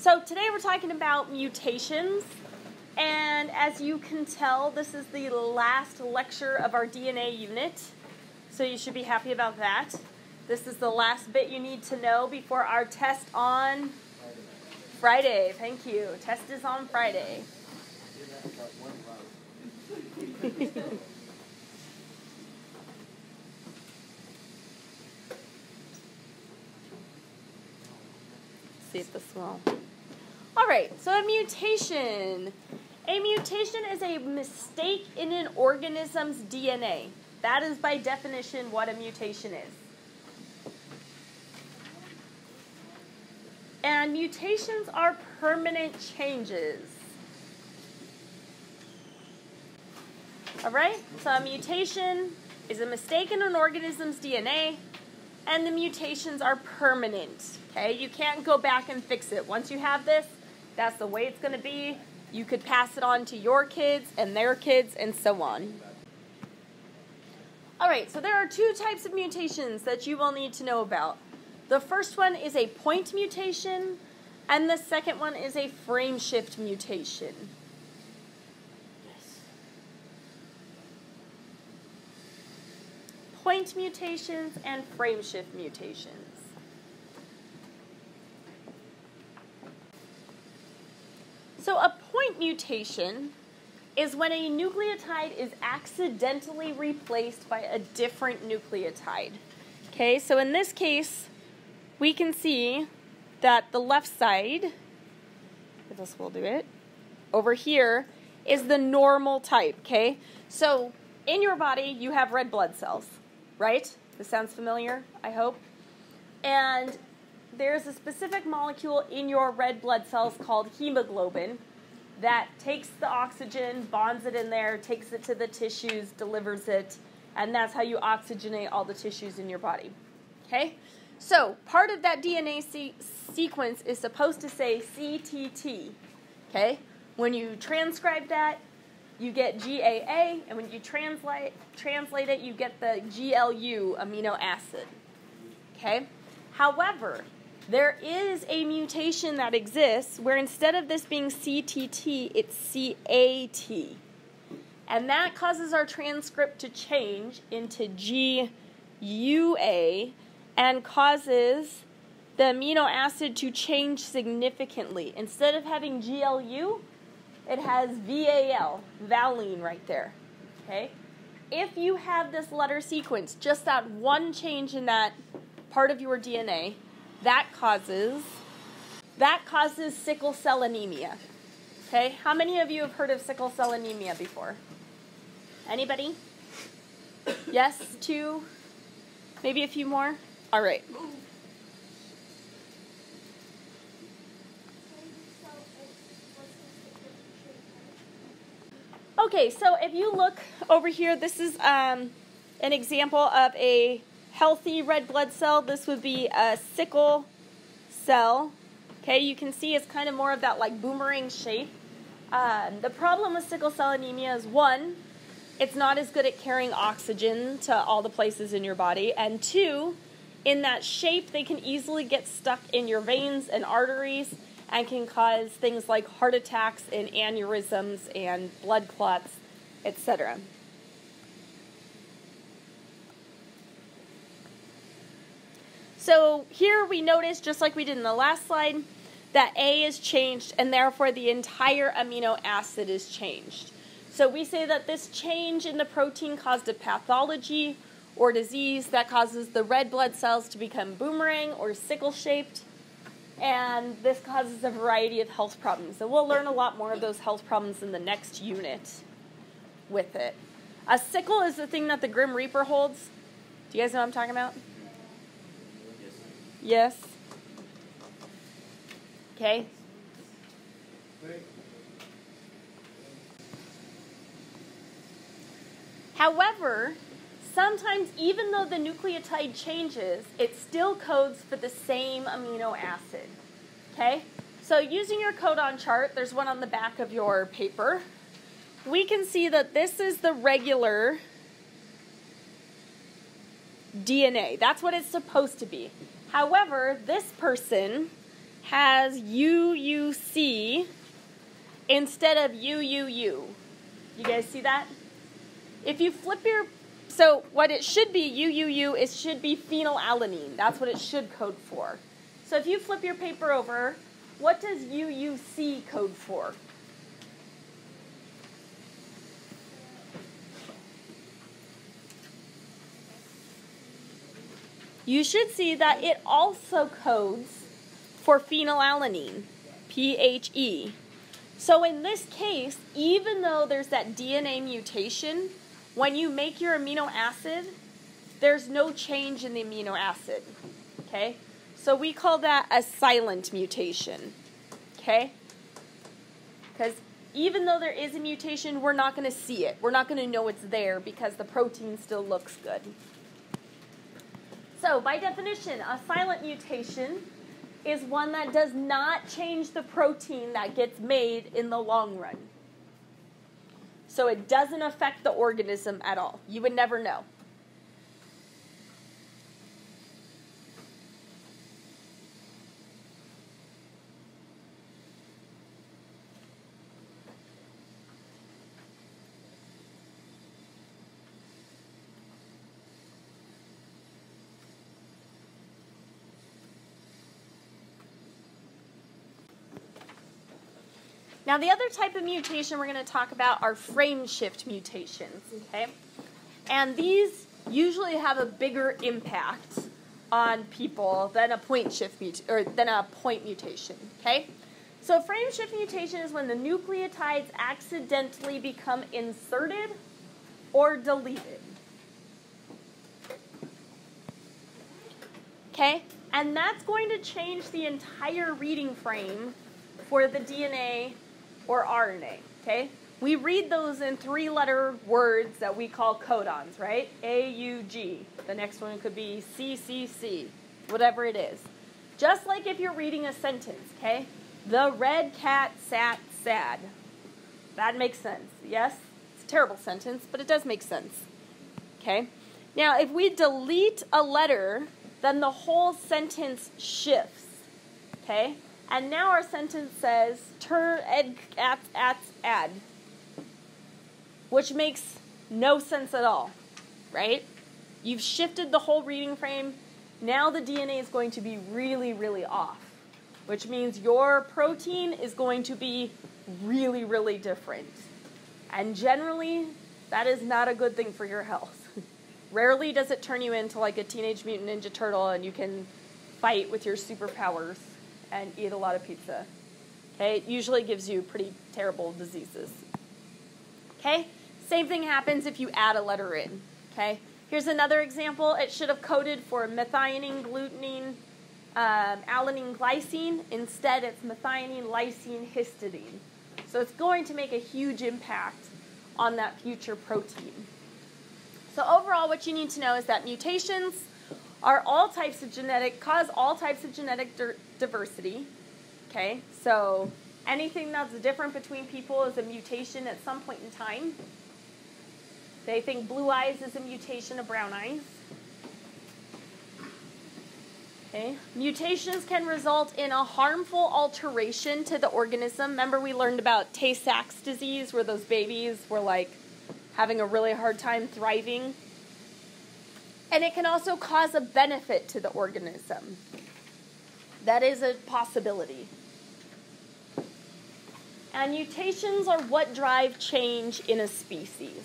So today we're talking about mutations, and as you can tell, this is the last lecture of our DNA unit, so you should be happy about that. This is the last bit you need to know before our test on Friday. Thank you. Test is on Friday. See if this will. All right, so a mutation. A mutation is a mistake in an organism's DNA. That is by definition what a mutation is. And mutations are permanent changes. All right, so a mutation is a mistake in an organism's DNA, and the mutations are permanent. Okay, you can't go back and fix it. Once you have this, that's the way it's going to be. You could pass it on to your kids and their kids and so on. All right, so there are two types of mutations that you will need to know about. The first one is a point mutation, and the second one is a frame shift mutation. Point mutations and frame shift mutations. So a point mutation is when a nucleotide is accidentally replaced by a different nucleotide. Okay, so in this case, we can see that the left side, if this will do it, over here is the normal type, okay? So in your body, you have red blood cells, right? This sounds familiar, I hope. And there's a specific molecule in your red blood cells called hemoglobin that takes the oxygen, bonds it in there, takes it to the tissues, delivers it, and that's how you oxygenate all the tissues in your body. Okay? So part of that DNA sequence is supposed to say CTT. Okay? When you transcribe that, you get GAA, and when you translate it, you get the GLU amino acid. Okay? However, there is a mutation that exists where instead of this being CTT, it's CAT. And that causes our transcript to change into GUA and causes the amino acid to change significantly. Instead of having GLU, it has VAL, valine right there. Okay? If you have this letter sequence, just that one change in that part of your DNA, that causes sickle cell anemia. Okay? How many of you have heard of sickle cell anemia before? Anybody? Yes? Two? Maybe a few more? All right. Okay, so if you look over here, this is an example of a healthy red blood cell. This would be a sickle cell. Okay, you can see it's kind of more of that like boomerang shape. The problem with sickle cell anemia is one, it's not as good at carrying oxygen to all the places in your body, and two, in that shape they can easily get stuck in your veins and arteries and can cause things like heart attacks and aneurysms and blood clots, etc. So here we notice, just like we did in the last slide, that A is changed and therefore the entire amino acid is changed. So we say that this change in the protein caused a pathology or disease that causes the red blood cells to become boomerang or sickle-shaped, and this causes a variety of health problems. And we'll learn a lot more of those health problems in the next unit with it. A sickle is the thing that the Grim Reaper holds. Do you guys know what I'm talking about? Yes? Okay. However, sometimes even though the nucleotide changes, it still codes for the same amino acid. Okay? So using your codon chart, there's one on the back of your paper, we can see that this is the regular DNA. That's what it's supposed to be. However, this person has UUC instead of UUU. You guys see that? If you flip your, so what it should be, UUU, it should be phenylalanine. That's what it should code for. So if you flip your paper over, what does UUC code for? You should see that it also codes for phenylalanine, PHE. So in this case, even though there's that DNA mutation, when you make your amino acid, there's no change in the amino acid, okay? So we call that a silent mutation, okay? Because even though there is a mutation, we're not going to see it. We're not going to know it's there because the protein still looks good. So by definition, a silent mutation is one that does not change the protein that gets made in the long run. So it doesn't affect the organism at all. You would never know. Now, the other type of mutation we're going to talk about are frame shift mutations, okay? And these usually have a bigger impact on people than a point mutation, okay? So, frame shift mutation is when the nucleotides accidentally become inserted or deleted. Okay? And that's going to change the entire reading frame for the DNA or RNA, okay? We read those in three-letter words that we call codons, right? AUG. The next one could be CCC, whatever it is. Just like if you're reading a sentence, okay? The red cat sat sad. That makes sense, yes? It's a terrible sentence, but it does make sense, okay? Now, if we delete a letter, then the whole sentence shifts, okay? And now our sentence says, ad, which makes no sense at all, right? You've shifted the whole reading frame. Now the DNA is going to be really, really off, which means your protein is going to be really, really different. And generally, that is not a good thing for your health. Rarely does it turn you into like a Teenage Mutant Ninja Turtle and you can fight with your superpowers and eat a lot of pizza. Okay, it usually gives you pretty terrible diseases. Okay, same thing happens if you add a letter in. Okay, here's another example. It should have coded for methionine, glutamine, alanine, glycine. Instead, it's methionine, lysine, histidine. So it's going to make a huge impact on that future protein. So overall, what you need to know is that mutations are cause all types of genetic diversity, okay? So anything that's different between people is a mutation at some point in time. They think blue eyes is a mutation of brown eyes. Okay. Mutations can result in a harmful alteration to the organism. Remember we learned about Tay-Sachs disease where those babies were like having a really hard time thriving? And it can also cause a benefit to the organism. That is a possibility. And mutations are what drive change in a species.